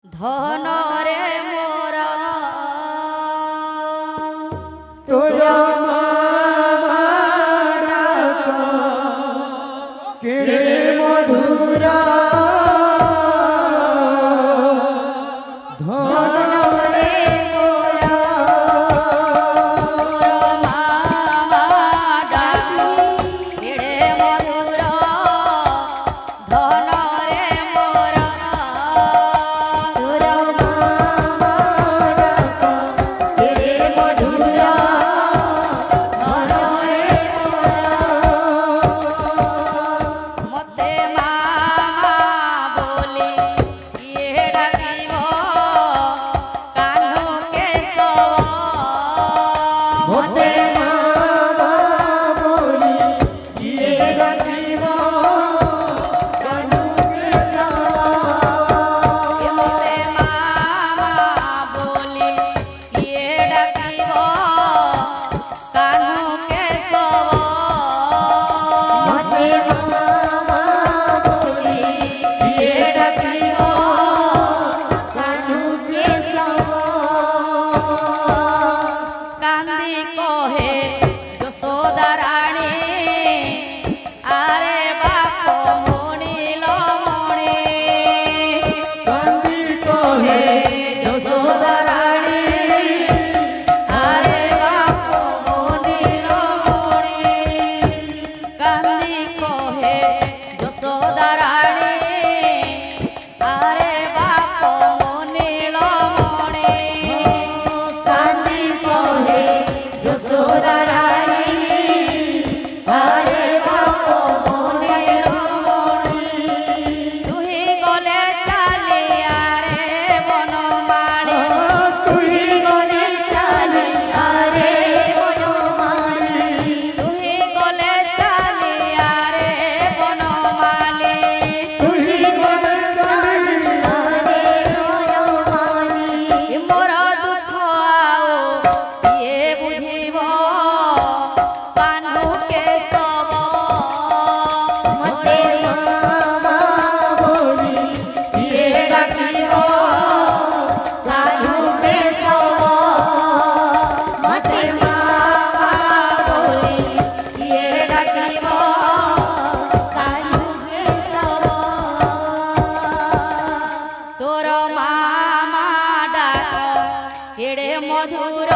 ধন রে মোরা তোর মামা ডাক কেড়ে মধুরা ধন রে মোরা তোর মামা ডাক কেড়ে মধুরা ধন রে মোরা তোর মামা ডাক কেড়ে মধুরা ধন রে মতে মামা বলে ইয়ে ডাকিব কানু কেশব মতে মামা বলি ইয়ে ডাকিব কানু কেশব মতে মামা বলে ইয়ে ডাকিব কানু কেশব মতে মামা বলি ইয়ে ডাকিব কানু কেশব কান্দি কহে যশোদা রানী আরে বাপ মনিল মণি কান্দি কহে যশোদা রানী আরে বাপ মনিল মণি কান্দি কহে যশোদা রানী আরে বাপ মনিল মণি কান্দি কহে যশোদা রানী আরে বাপ মনিল মণি তুহি গলে চালিয়া রে বনমালী তুই গলে চালি আরে বনমালী তুহি গলে চালিয়া রে বনমালী তুই গলে চালি আরে বনমালী মোর দুঃখ আও সিয়ে বুঝিব কানু কেশব মতে মামা বলি ইয়ে ডাকিব কানু কেশব মতে মামা বলি ইয়ে ডাকিব কানু কেশব তোর মামা ডাক কেড়ে মধুর